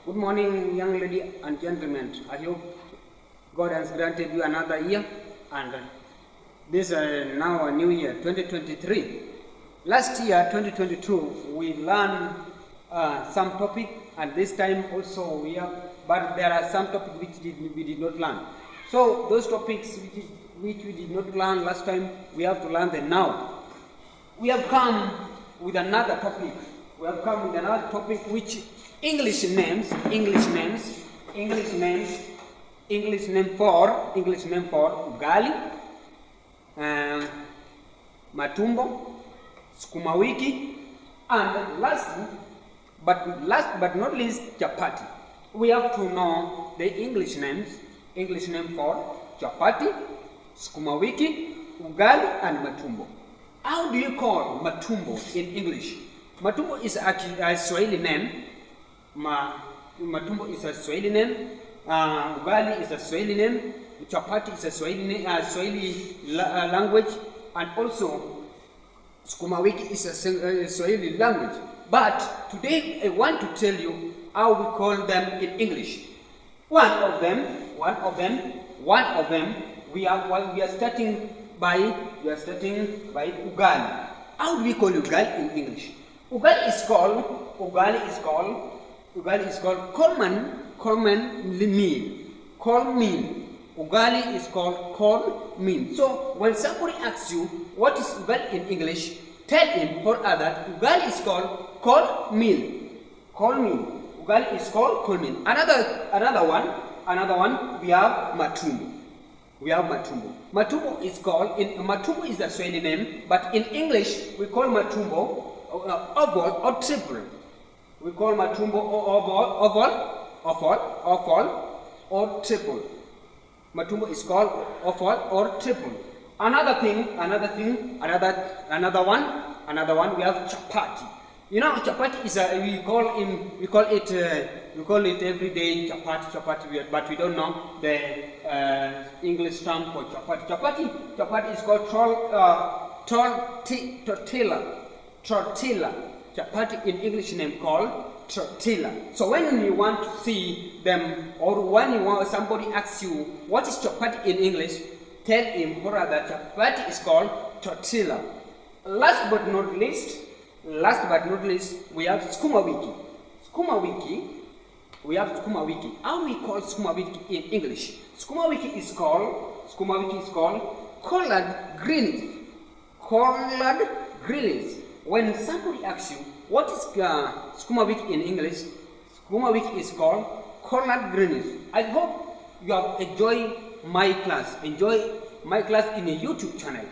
Good morning, young lady and gentlemen. I hope God has granted you another year, and this is now a new year, 2023. Last year, 2022, we learned some topic, and this time also we have, but there are some topics which we did not learn. So those topics which we did not learn last time, we have to learn them now. We have come with another topic. We have come with another topic which English name for Ugali, Matumbo, Sukuma Wiki, and last but not least, Chapati. We have to know the English name for Chapati, Sukuma Wiki, Ugali, and Matumbo. How do you call Matumbo in English? Matumbo is actually a Swahili name. Matumbo is a Swahili name. Ugali is a Swahili name. Chapati is a Swahili language, and also Sukuma Wiki is a Swahili language. But today I want to tell you how we call them in English. One of them. We are starting by Ugali. How do we call Ugali in English? Ugali is called common meal. Ugali is called corn meal. So when somebody asks you what is Ugali in English, tell him or her that Ugali is called corn meal. Ugali is called corn meal. Another one. We have Matumbo. Matumbo is a Swahili name, but in English we call Matumbo oval or triple. We call Matumbo oval or triple. Matumbo is called oval or triple. Another one. We have Chapati. You know, Chapati is we call it every day Chapati, but we don't know the English term for Chapati. Chapati is called tortilla. Chapati in English name called tortilla. So when you want to see them, or when somebody asks you what is Chapati in English, tell him or that Chapati is called tortilla. Last but not least, we have Sukuma Wiki. How we call Sukuma Wiki in English? Sukuma Wiki is called collard greens. When somebody asks you what is Sukuma Wiki in English, Sukuma Wiki is called collard greens. I hope you have enjoyed my class. Enjoy my class in a YouTube channel.